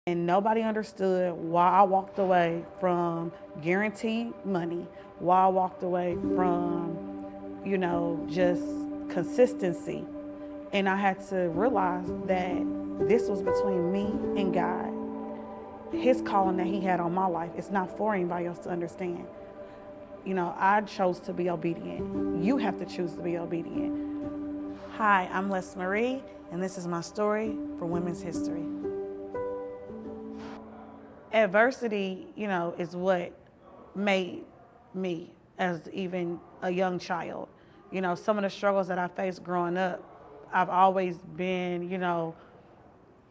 And nobody understood why I walked away from guaranteed money, why I walked away from, just consistency. And I had to realize that this was between me and God. His calling that he had on my life, it's not for anybody else to understand. I chose to be obedient. You have to choose to be obedient. Hi, I'm Les Marie, and this is my story for Women's History. Adversity, is what made me as even a young child. Some of the struggles that I faced growing up, I've always been,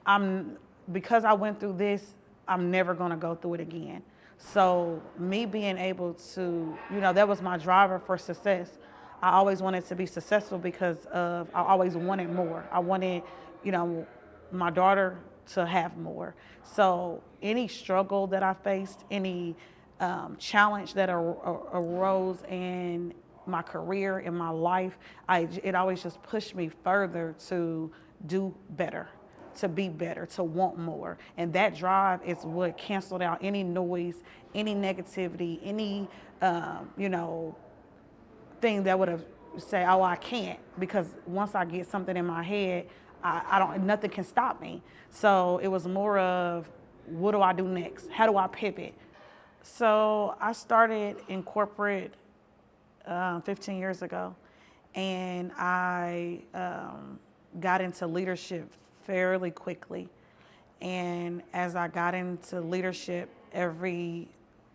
I'm because I went through this, I'm never going to go through it again. So me being able to, that was my driver for success. I always wanted to be successful because I always wanted more. I wanted, you know, my daughter to have more. So any struggle that I faced, any challenge that arose in my career, in my life, it always just pushed me further to do better, to be better, to want more. And that drive is what canceled out any noise, any negativity, any, thing that would have say, oh, I can't, because once I get something in my head, I don't, nothing can stop me. So it was more of, what do I do next? How do I pivot? So I started in corporate 15 years ago, and I got into leadership fairly quickly. And as I got into leadership, every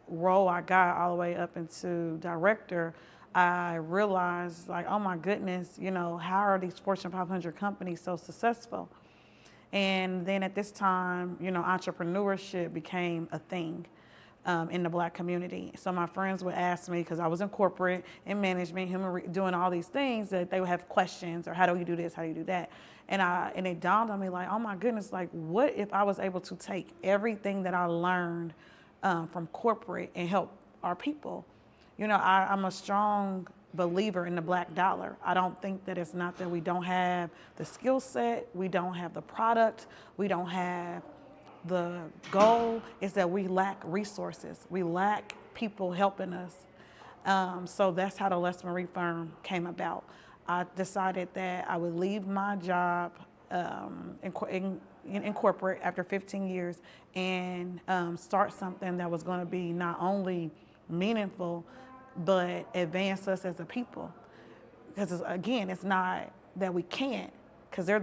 role I got all the way up into director, I realized, like, oh my goodness, how are these Fortune 500 companies so successful? And then at this time, entrepreneurship became a thing in the Black community. So my friends would ask me, because I was in corporate, in management, doing all these things, that they would have questions, or how do you do this, how do you do that? And it dawned on me, like, oh my goodness, like, what if I was able to take everything that I learned from corporate and help our people? I'm a strong believer in the Black dollar. I don't think that it's not that we don't have the skill set, we don't have the product, we don't have the goal. Is that we lack resources. We lack people helping us. So that's how the Les Marie firm came about. I decided that I would leave my job in corporate after 15 years and start something that was going to be not only meaningful, but advance us as a people. Because again, it's not that we can't, because we're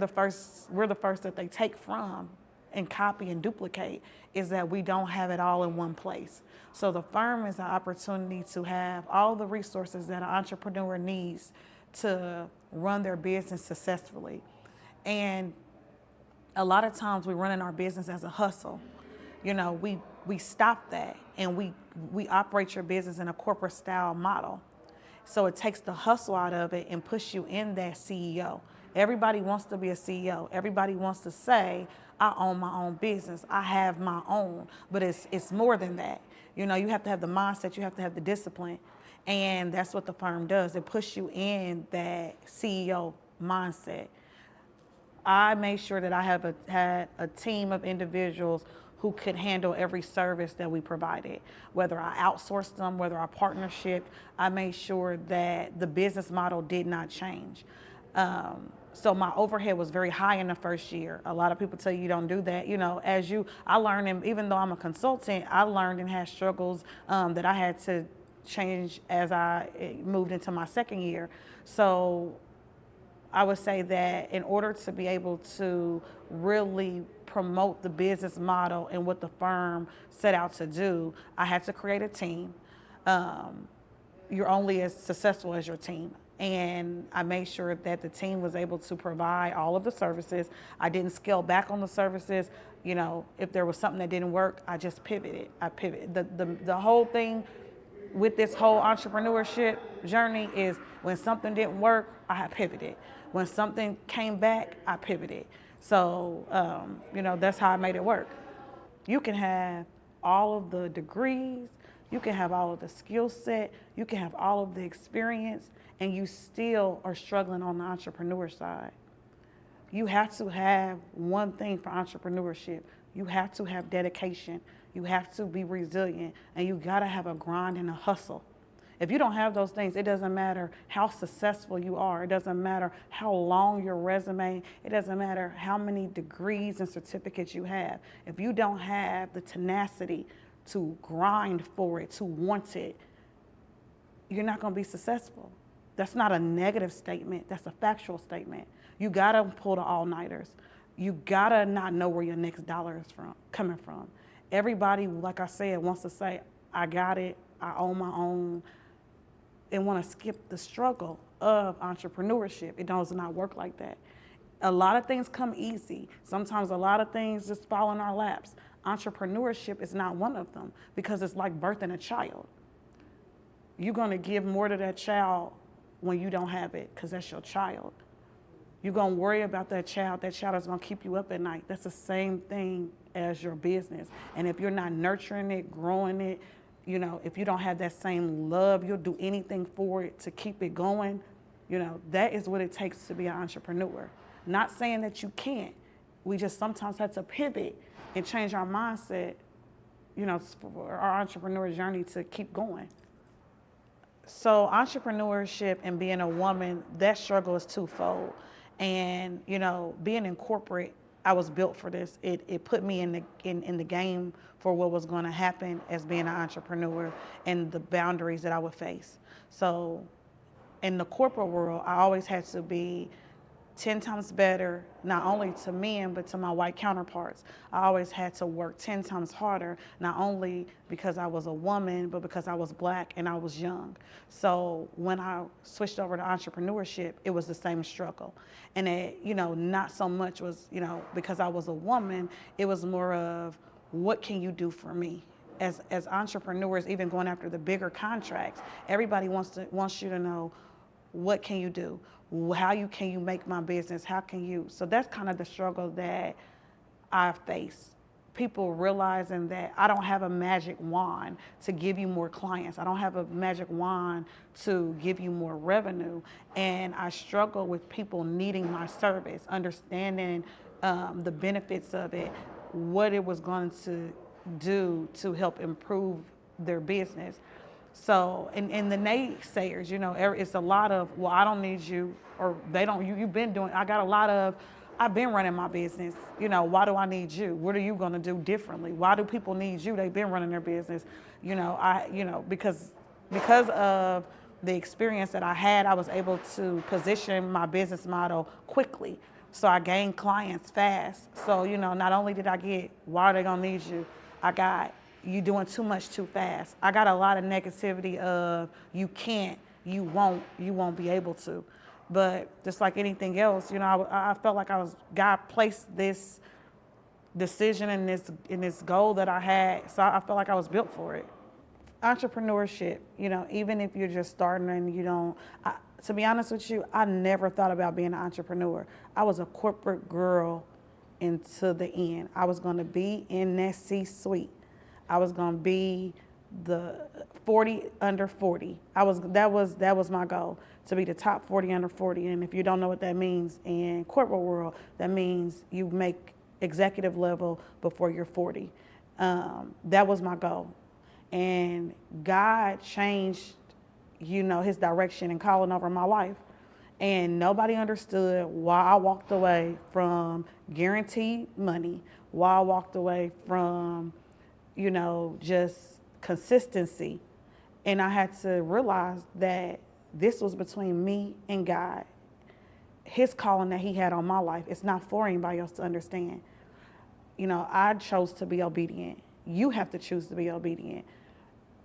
the first that they take from and copy and duplicate, is that we don't have it all in one place. So the firm is an opportunity to have all the resources that an entrepreneur needs to run their business successfully. And a lot of times we run in our business as a hustle. We stop that, and we operate your business in a corporate style model. So it takes the hustle out of it and puts you in that CEO. Everybody wants to be a CEO. Everybody wants to say, I own my own business. I have my own. But it's more than that. You have to have the mindset. You have to have the discipline. And that's what the firm does. It puts you in that CEO mindset. I made sure that I had a team of individuals who could handle every service that we provided. Whether I outsourced them, whether I partnership, I made sure that the business model did not change. So my overhead was very high in the first year. A lot of people tell you don't do that. I learned, and even though I'm a consultant, I learned and had struggles that I had to change as I moved into my second year. So I would say that in order to be able to really promote the business model and what the firm set out to do, I had to create a team. You're only as successful as your team. And I made sure that the team was able to provide all of the services. I didn't scale back on the services. If there was something that didn't work, I just pivoted. I pivoted. The whole thing with this whole entrepreneurship journey is, when something didn't work, I had pivoted. When something came back, I pivoted. So, that's how I made it work. You can have all of the degrees, you can have all of the skill set, you can have all of the experience, and you still are struggling on the entrepreneur side. You have to have one thing for entrepreneurship. You have to have dedication. You have to be resilient, and you gotta have a grind and a hustle. If you don't have those things, it doesn't matter how successful you are. It doesn't matter how long your resume. It doesn't matter how many degrees and certificates you have. If you don't have the tenacity to grind for it, to want it, you're not going to be successful. That's not a negative statement. That's a factual statement. You got to pull the all-nighters. You got to not know where your next dollar is coming from. Everybody, like I said, wants to say, I got it, I own my own, and want to skip the struggle of entrepreneurship. It does not work like that. A lot of things come easy. Sometimes a lot of things just fall in our laps. Entrepreneurship is not one of them because it's like birthing a child. You're going to give more to that child when you don't have it because that's your child. You're going to worry about that child. That child is going to keep you up at night. That's the same thing as your business. And if you're not nurturing it, growing it, you know, if you don't have that same love, you'll do anything for it to keep it going. You know, that is what it takes to be an entrepreneur. Not saying that you can't. We just sometimes have to pivot and change our mindset, you know, for our entrepreneur journey to keep going. So entrepreneurship and being a woman, that struggle is twofold. And, you know, being in corporate, I was built for this. It put me in the game for what was going to happen as being an entrepreneur and the boundaries that I would face. So in the corporate world, I always had to be 10 times better, not only to men, but to my white counterparts. I always had to work 10 times harder, not only because I was a woman, but because I was Black and I was young. So when I switched over to entrepreneurship, it was the same struggle. And it, you know, not so much was, you know, because I was a woman, it was more of, what can you do for me? As entrepreneurs, even going after the bigger contracts, everybody wants you to know, what can you do? Can you make my business? How can you? So that's kind of the struggle that I face. People realizing that I don't have a magic wand to give you more clients. I don't have a magic wand to give you more revenue. And I struggle with people needing my service, understanding the benefits of it, what it was going to do to help improve their business. So, and the naysayers, you know, it's a lot of, well, I don't need you, or they don't, you've been doing, I got a lot of, I've been running my business. You know, why do I need you? What are you going to do differently? Why do people need you? They've been running their business. You know, because of the experience that I had, I was able to position my business model quickly. So I gained clients fast. So, you know, not only did I get, why are they going to need you? I got, you doing too much too fast. I got a lot of negativity of, you can't, you won't be able to. But just like anything else, you know, I felt like God placed this decision and this goal that I had, so I felt like I was built for it. Entrepreneurship, you know, even if you're just starting and you don't, to be honest with you, I never thought about being an entrepreneur. I was a corporate girl into the end. I was going to be in that C-suite. I was going to be the 40 under 40. That was my goal, to be the top 40 under 40. And if you don't know what that means in corporate world, that means you make executive level before you're 40. That was my goal. And God changed, you know, his direction and calling over my life. And nobody understood why I walked away from guaranteed money, why I walked away from, you know, just consistency. And I had to realize that this was between me and God. His calling that he had on my life, it's not for anybody else to understand. You know, I chose to be obedient. You have to choose to be obedient.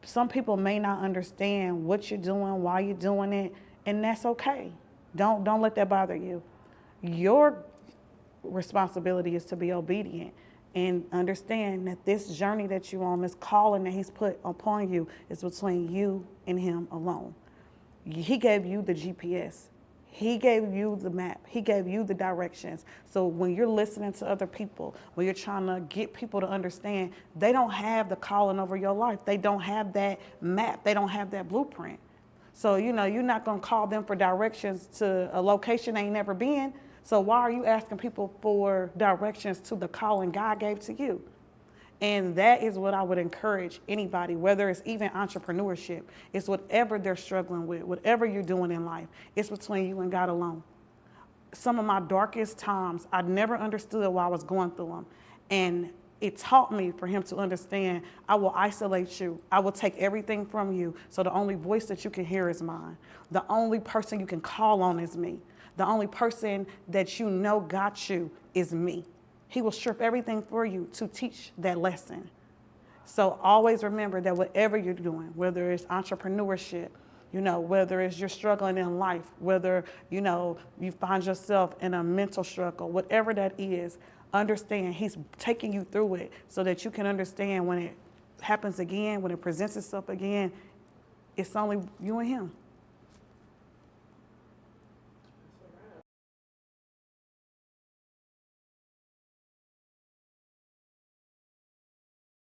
Some people may not understand what you're doing, why you're doing it, and that's okay. Don't let that bother you. Your responsibility is to be obedient and understand that this journey that you're on, this calling that he's put upon you, is between you and him alone. He gave you the GPS. He gave you the map. He gave you the directions. So when you're listening to other people, when you're trying to get people to understand, they don't have the calling over your life. They don't have that map. They don't have that blueprint. So, you know, you're not going to call them for directions to a location they ain't never been. So why are you asking people for directions to the calling God gave to you? And that is what I would encourage anybody, whether it's even entrepreneurship, it's whatever they're struggling with, whatever you're doing in life, it's between you and God alone. Some of my darkest times, I never understood why I was going through them. And it taught me for him to understand, I will isolate you. I will take everything from you. So the only voice that you can hear is mine. The only person you can call on is me. The only person that you know got you is me. He will strip everything for you to teach that lesson. So always remember that whatever you're doing, whether it's entrepreneurship, whether it's you're struggling in life, whether, you find yourself in a mental struggle, whatever that is, understand he's taking you through it so that you can understand when it happens again, when it presents itself again, it's only you and him.